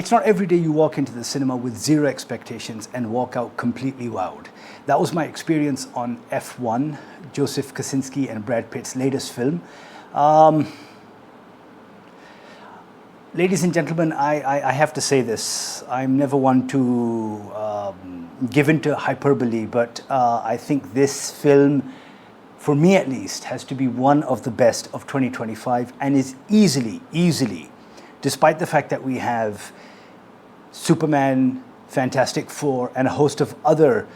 it's not every day you walk into the cinema with zero expectations and walk out completely wowed. That was my experience on F1, Joseph Kosinski and Brad Pitt's latest film. Ladies and gentlemen, I have to say this. I'm never one to give into hyperbole, but I think this film, for me at least, has to be one of the best of 2025 and is easily, despite the fact that we have Superman, Fantastic Four, and a host of other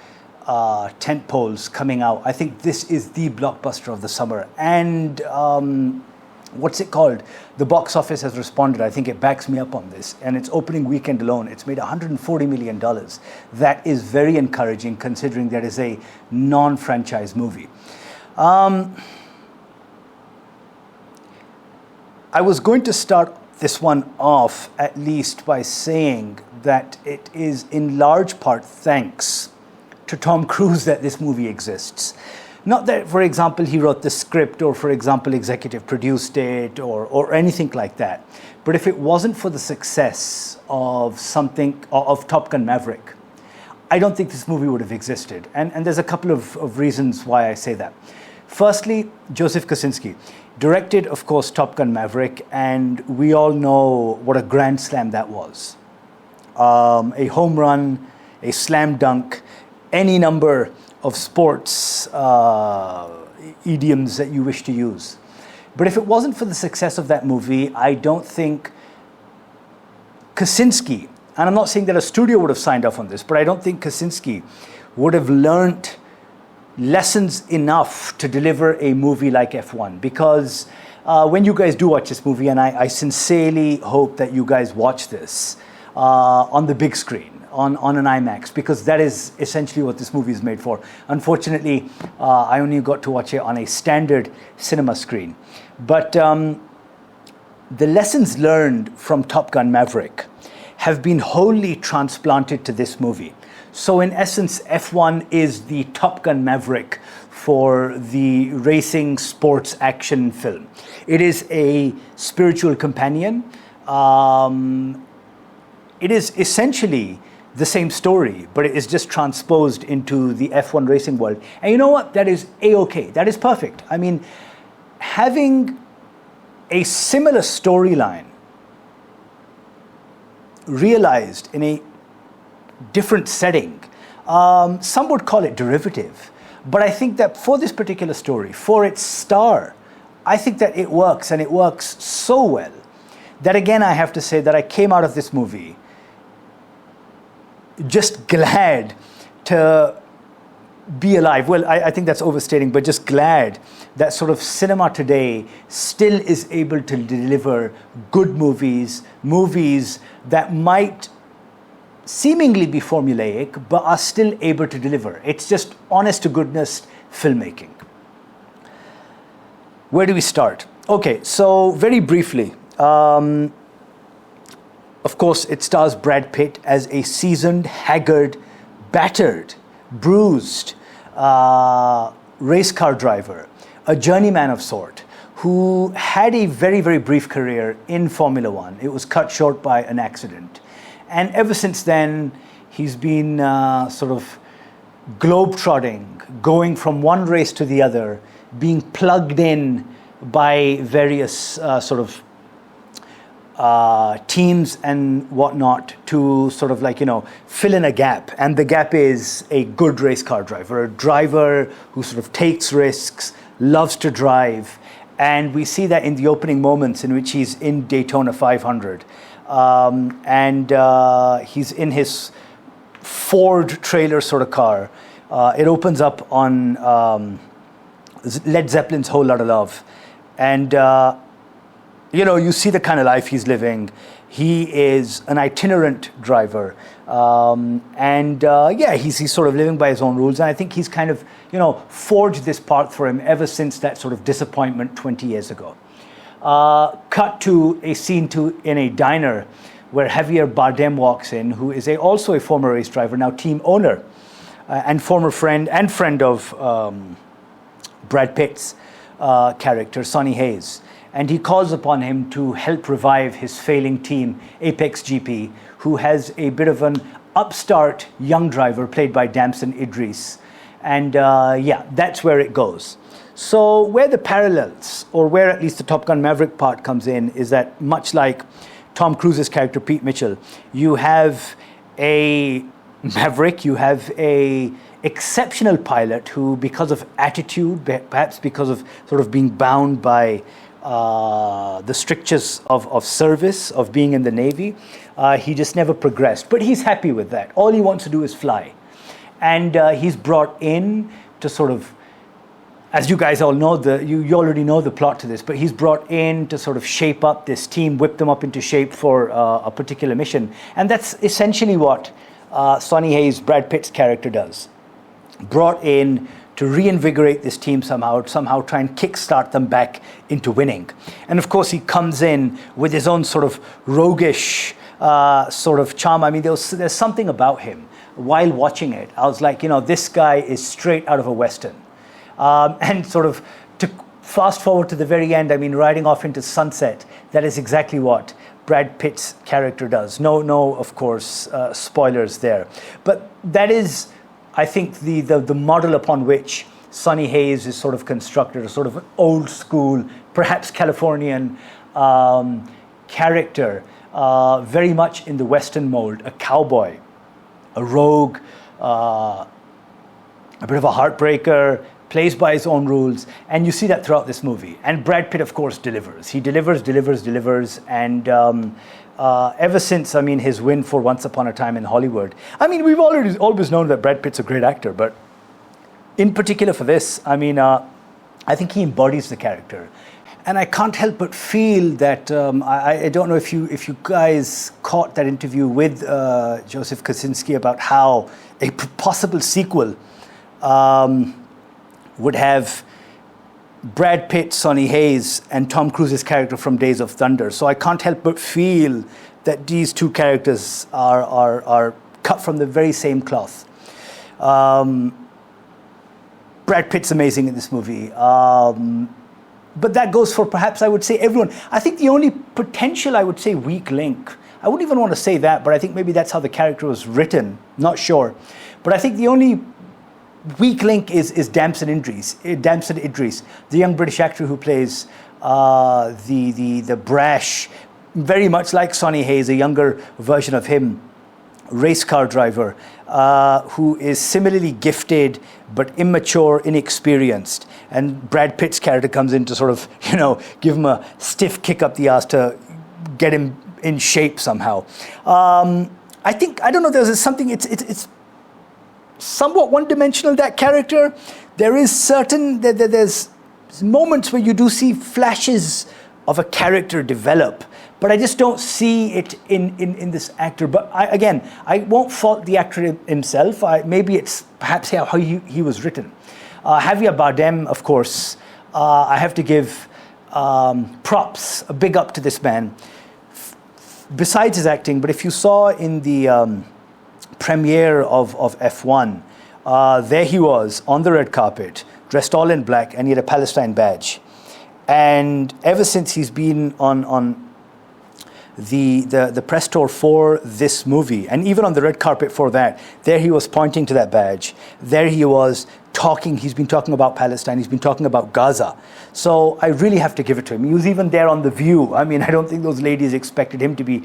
tentpoles coming out, I think this is the blockbuster of the summer. And what's it called? The box office has responded. I think it backs me up on this. And its opening weekend alone, it's made $140 million. That is very encouraging considering that is a non-franchise movie. I was going to start this one off at least by saying that it is in large part thanks to Tom Cruise that this movie exists. Not that, for example, he wrote the script or, for example, executive produced it or anything like that. But if it wasn't for the success of Top Gun Maverick, I don't think this movie would have existed. And there's a couple of reasons why I say that. Firstly, Joseph Kosinski directed, of course, Top Gun Maverick, and we all know what a grand slam that was. A home run, a slam dunk, any number of sports idioms that you wish to use. But if it wasn't for the success of that movie, I don't think Kosinski, and I'm not saying that a studio would have signed off on this, but I don't think Kosinski would have learnt lessons enough to deliver a movie like F1. Because when you guys do watch this movie, and I sincerely hope that you guys watch this on the big screen, on an IMAX, because that is essentially what this movie is made for. Unfortunately, I only got to watch it on a standard cinema screen. But the lessons learned from Top Gun Maverick have been wholly transplanted to this movie. So in essence, F1 is the Top Gun Maverick for the racing sports action film. It is a spiritual companion. It is essentially the same story, but it is just transposed into the F1 racing world. And you know what? That is A-okay. That is perfect. I mean, having a similar storyline realized in a different setting, some would call it derivative. But I think that for this particular story, for its star, I think that it works, and it works so well that, again, I have to say that I came out of this movie just glad to be alive. Well, I think that's overstating, but just glad that sort of cinema today still is able to deliver good movies that might seemingly be formulaic, but are still able to deliver. It's just honest to goodness filmmaking. Where do we start? Okay, so very briefly, of course, it stars Brad Pitt as a seasoned, haggard, battered, bruised race car driver, a journeyman of sort, who had a very, very brief career in Formula One. It was cut short by an accident. And ever since then, he's been sort of globe-trotting, going from one race to the other, being plugged in by various sort of teams and whatnot to sort of fill in a gap. And the gap is a good race car driver, a driver who sort of takes risks, loves to drive. And we see that in the opening moments in which he's in Daytona 500. He's in his Ford trailer sort of car. It opens up on Led Zeppelin's Whole Lotta Love. And you see the kind of life he's living. He is an itinerant driver. He's sort of living by his own rules. And I think he's kind of, forged this path for him ever since that sort of disappointment 20 years ago. Cut to a scene in a diner where Javier Bardem walks in, who is also a former race driver, now team owner, and former friend of Brad Pitt's character, Sonny Hayes. and he calls upon him to help revive his failing team, Apex GP, who has a bit of an upstart young driver played by Damon Idris. And yeah, that's where it goes. So where the parallels, or where at least the Top Gun Maverick part comes in, is that much like Tom Cruise's character, Pete Mitchell, you have a Maverick, you have a exceptional pilot who, because of attitude, perhaps because of sort of being bound by the strictures of service, of being in the Navy, he just never progressed. But he's happy with that. All he wants to do is fly. And he's brought in to sort of, as you guys all know, you already know the plot to this, but he's brought in to sort of shape up this team, whip them up into shape for a particular mission. And that's essentially what Sonny Hayes, Brad Pitt's character, does. Brought in to reinvigorate this team somehow try and kickstart them back into winning. And of course, he comes in with his own sort of roguish sort of charm. I mean, there's something about him. While watching it, I was like, this guy is straight out of a Western. And sort of to fast forward to the very end, I mean, riding off into sunset, that is exactly what Brad Pitt's character does. No, of course, spoilers there. But that is, I think, the model upon which Sonny Hayes is sort of constructed, a sort of an old school, perhaps Californian character, very much in the Western mold, a cowboy, a rogue, a bit of a heartbreaker, plays by his own rules, and you see that throughout this movie. And Brad Pitt, of course, delivers. He delivers, and ever since, I mean, his win for Once Upon a Time in Hollywood, I mean, we've always known that Brad Pitt's a great actor, but in particular for this, I mean, I think he embodies the character. And I can't help but feel that, I don't know if you guys caught that interview with Joseph Kosinski about how a possible sequel would have Brad Pitt, Sonny Hayes, and Tom Cruise's character from Days of Thunder. So I can't help but feel that these two characters are cut from the very same cloth. Brad Pitt's amazing in this movie. But that goes for, perhaps I would say, everyone. I think the only potential, I would say, weak link, I wouldn't even want to say that, but I think maybe that's how the character was written. Not sure. But I think the only weak link is Damon Idris, the young British actor who plays the brash, very much like Sonny Hayes, a younger version of him, race car driver, who is similarly gifted but immature, inexperienced. And Brad Pitt's character comes in to sort of, give him a stiff kick up the ass to get him in shape somehow. I don't know, there's something, it's somewhat one-dimensional, that character. There is there's moments where you do see flashes of a character develop, but I just don't see it in this actor. But I won't fault the actor himself. Maybe it's perhaps how he was written. Javier Bardem, of course, I have to give props, a big up to this man. Besides his acting, but if you saw in the premiere of F1, there he was on the red carpet, dressed all in black, and he had a Palestine badge. And ever since he's been on the press tour for this movie, and even on the red carpet for that, there he was pointing to that badge. There he was talking, he's been talking about Palestine, he's been talking about Gaza. So I really have to give it to him. He was even there on The View. I mean, I don't think those ladies expected him to be,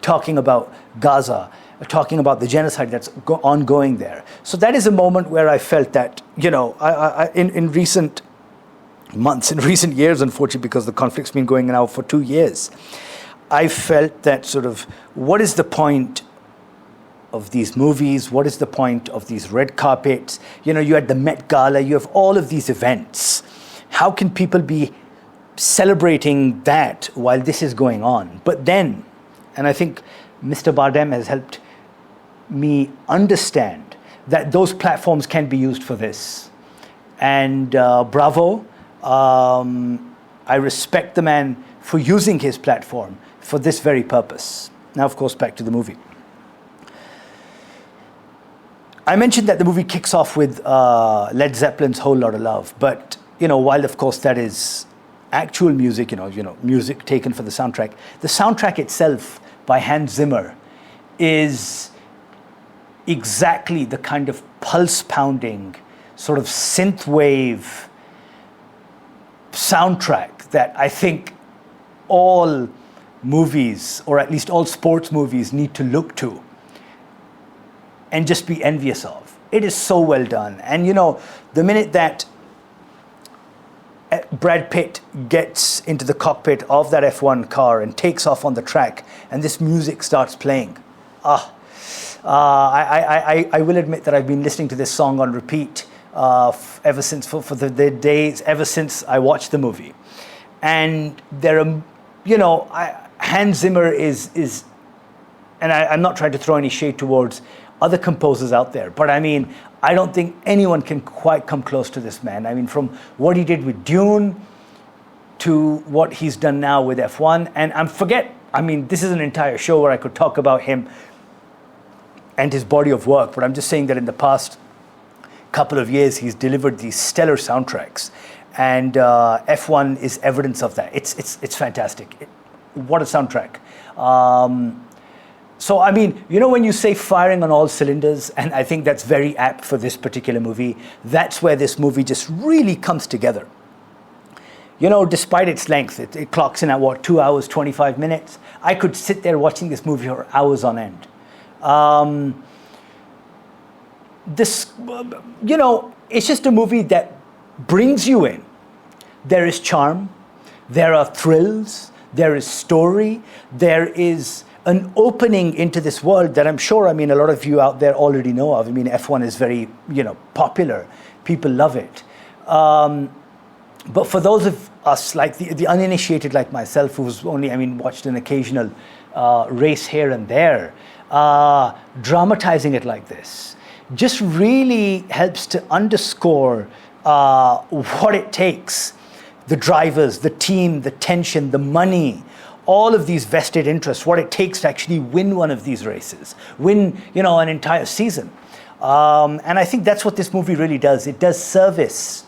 talking about Gaza, talking about the genocide that's ongoing there. So that is a moment where I felt that, in recent months, in recent years, unfortunately, because the conflict's been going now for 2 years, I felt that sort of, what is the point of these movies? What is the point of these red carpets? You had the Met Gala, you have all of these events. How can people be celebrating that while this is going on? But then, and I think Mr. Bardem has helped me understand that those platforms can be used for this. And bravo, I respect the man for using his platform for this very purpose. Now, of course, back to the movie. I mentioned that the movie kicks off with Led Zeppelin's Whole Lotta Love, but, while of course that is actual music, music taken for the soundtrack. The soundtrack itself by Hans Zimmer is exactly the kind of pulse-pounding, sort of synthwave soundtrack that I think all movies, or at least all sports movies, need to look to and just be envious of. It is so well done. And the minute that Brad Pitt gets into the cockpit of that F1 car and takes off on the track, and this music starts playing, I will admit that I've been listening to this song on repeat ever since for the days ever since I watched the movie. And there are, Hans Zimmer is, and I'm not trying to throw any shade towards other composers out there, but I mean, I don't think anyone can quite come close to this man. I mean, from what he did with Dune to what he's done now with F1, and this is an entire show where I could talk about him and his body of work, but I'm just saying that in the past couple of years, he's delivered these stellar soundtracks, and F1 is evidence of that. It's fantastic. What a soundtrack. So, I mean, when you say firing on all cylinders, and I think that's very apt for this particular movie, that's where this movie just really comes together. Despite its length, it clocks in at 2 hours, 25 minutes. I could sit there watching this movie for hours on end. It's just a movie that brings you in. There is charm, there are thrills, there is story, there is an opening into this world that I'm sure, a lot of you out there already know of. F1 is very, popular. People love it. But for those of us, like the uninitiated like myself, who's only, watched an occasional race here and there, dramatizing it like this just really helps to underscore what it takes. The drivers, the team, the tension, the money, all of these vested interests, what it takes to actually win one of these races, win, an entire season. And I think that's what this movie really does. It does service,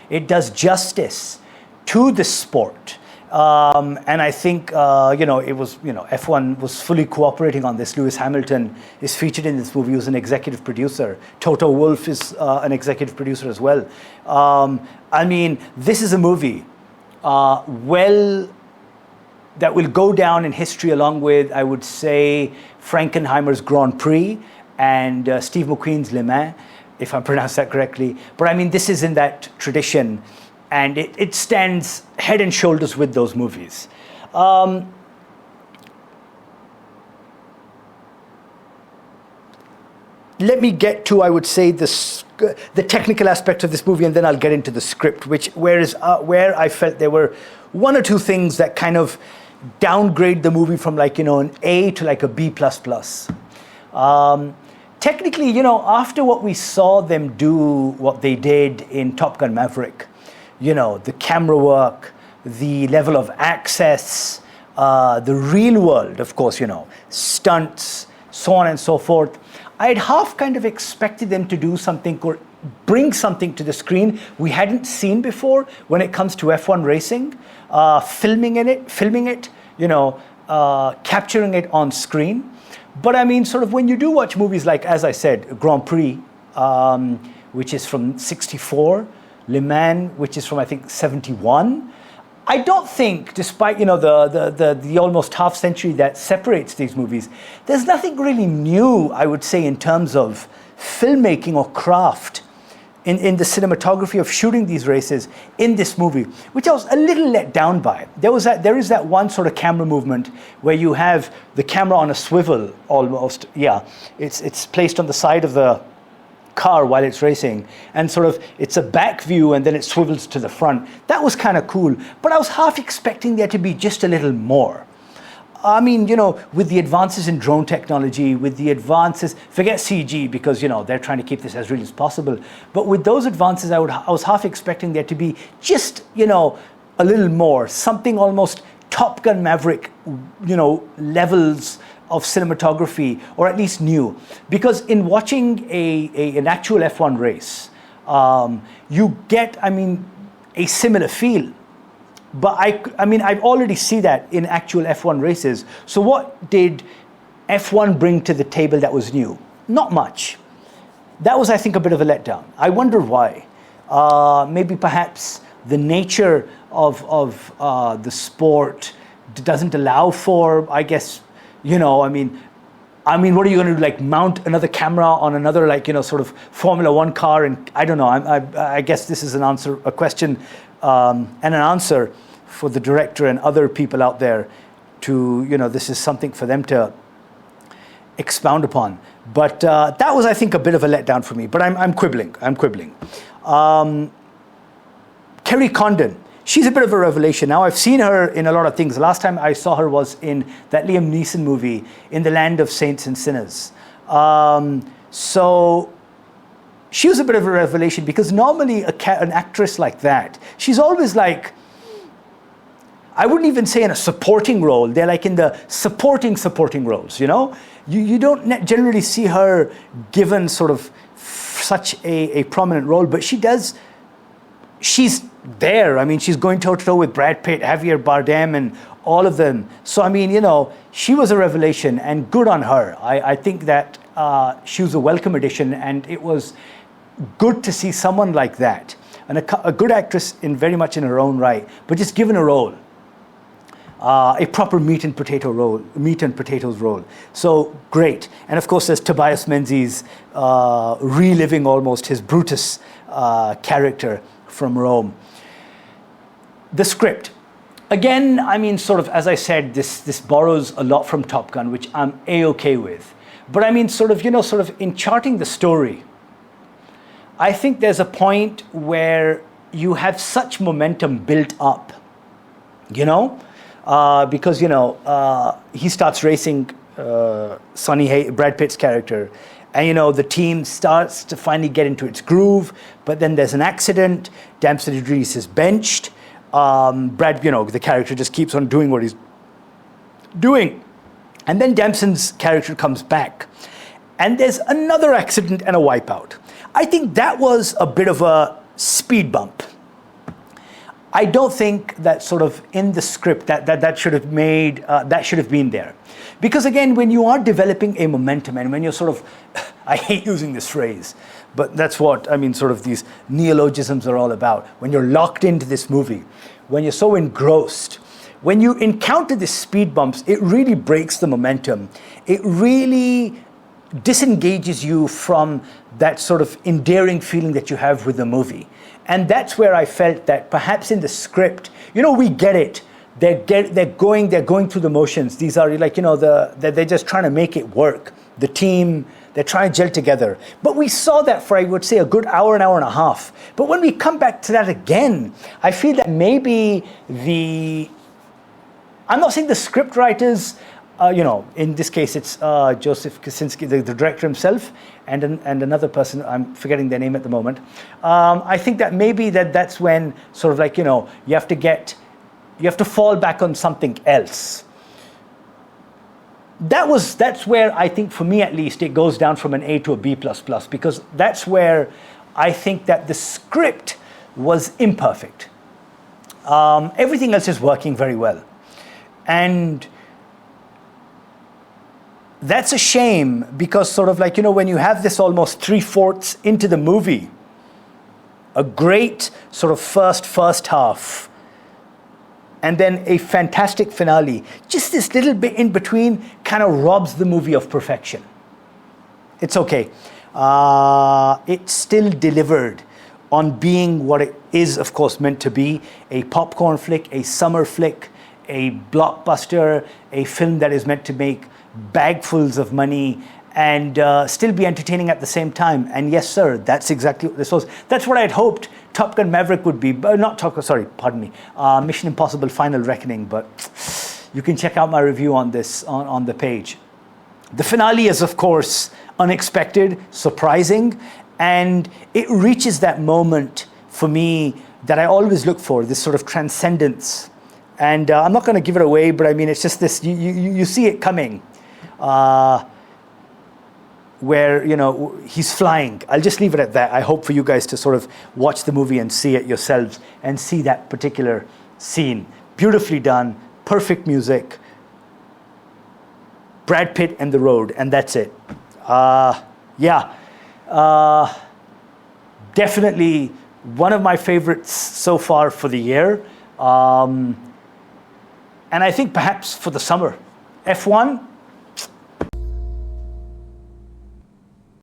it does justice to the sport. And I think, F1 was fully cooperating on this. Lewis Hamilton is featured in this movie. He was an executive producer. Toto Wolff is an executive producer as well. This is a movie, that will go down in history along with, I would say, Frankenheimer's Grand Prix and Steve McQueen's Le Mans, if I pronounced that correctly. But this is in that tradition, and it stands head and shoulders with those movies. Let me get to, I would say, the technical aspect of this movie, and then I'll get into the script, where I felt there were one or two things that kind of downgrade the movie from an A to a B++. Technically, after what we saw them do, what they did in Top Gun Maverick, the camera work, the level of access, the real world, of course, stunts, so on and so forth, I had half kind of expected them to do something or bring something to the screen we hadn't seen before when it comes to F1 racing, filming it, capturing it on screen. But sort of when you do watch movies like, as I said, Grand Prix, which is from 64, Le Mans, which is from, I think, 71, I don't think, despite the almost half century that separates these movies, there's nothing really new, I would say, in terms of filmmaking or craft in the cinematography of shooting these races in this movie, which I was a little let down by. There is that one sort of camera movement where you have the camera on a swivel almost. Yeah, it's placed on the side of the car while it's racing, and sort of it's a back view and then it swivels to the front. That was kind of cool, but I was half expecting there to be just a little more. With the advances in drone technology, with the advances, forget CG because, they're trying to keep this as real as possible. But with those advances, I was half expecting there to be just, a little more, something almost Top Gun Maverick, levels of cinematography, or at least new. Because in watching an actual F1 race, you get, a similar feel. But I mean, I've already seen that in actual F1 races. So what did F1 bring to the table that was new? Not much. That was, I think, a bit of a letdown. I wonder why. Maybe perhaps the nature of the sport doesn't allow for, I guess, I mean, what are you going to do? Like mount another camera on another, sort of Formula One car? And I don't know. I guess this is a question, and an answer for the director and other people out there to, this is something for them to expound upon. But that was, I think, a bit of a letdown for me. But I'm quibbling. Kerry Condon. She's a bit of a revelation. Now, I've seen her in a lot of things. The last time I saw her was in that Liam Neeson movie, In the Land of Saints and Sinners. So she was a bit of a revelation because normally an actress like that, she's always like, I wouldn't even say in a supporting role. They're like in the supporting roles, You don't generally see her given sort of such a prominent role, but she does. She's there. I mean, she's going toe-to-toe with Brad Pitt, Javier Bardem, and all of them. So, I mean, she was a revelation, and good on her. I think that she was a welcome addition, and it was good to see someone like that, and a good actress very much in her own right, but just given a role. A proper meat and potatoes role. So great. And of course, there's Tobias Menzies reliving almost his Brutus character from Rome. The script. Again, I mean, sort of, as I said, this borrows a lot from Top Gun, which I'm A-okay with. But I mean, sort of in charting the story, I think there's a point where you have such momentum built up, because he starts racing Brad Pitt's character, and the team starts to finally get into its groove. But then there's an accident. Damon Idris is benched. Brad, the character just keeps on doing what he's doing, and then Damson's character comes back, and there's another accident and a wipeout. I think that was a bit of a speed bump. I don't think that sort of in the script that should have been there. Because again, when you are developing a momentum and when you're sort of, I hate using this phrase, but that's what, I mean, sort of these neologisms are all about. When you're locked into this movie, when you're so engrossed, when you encounter these speed bumps, it really breaks the momentum. It really disengages you from that sort of endearing feeling that you have with the movie. And that's where I felt that perhaps in the script, we get it. They're going through the motions. These are like, they're just trying to make it work. The team, they're trying to gel together. But we saw that for, I would say, a good hour and a half. But when we come back to that again, I feel that maybe I'm not saying the script writers, in this case, it's Joseph Kosinski, the director himself, and another person, I'm forgetting their name at the moment. I think that maybe that's when sort of like, you have to fall back on something else. That's where I think, for me at least, it goes down from an A to a B++, because that's where I think that the script was imperfect. Everything else is working very well. And that's a shame, because sort of like, when you have this almost 3/4 into the movie, a great sort of first half, and then a fantastic finale, just this little bit in between kind of robs the movie of perfection. It's okay. It still delivered on being what it is, of course, meant to be: a popcorn flick, a summer flick, a blockbuster, a film that is meant to make bagfuls of money and still be entertaining at the same time. And yes, sir, that's exactly what this was. That's what I'd hoped Top Gun Maverick would be. Mission Impossible Final Reckoning. But you can check out my review on this on the page. The finale is, of course, unexpected, surprising, and it reaches that moment for me that I always look for, this sort of transcendence. And I'm not going to give it away, but I mean, it's just this, you see it coming. Where, he's flying. I'll just leave it at that. I hope for you guys to sort of watch the movie and see it yourselves and see that particular scene. Beautifully done, perfect music. Brad Pitt and the road, and that's it. Definitely one of my favorites so far for the year. And I think perhaps for the summer. F1,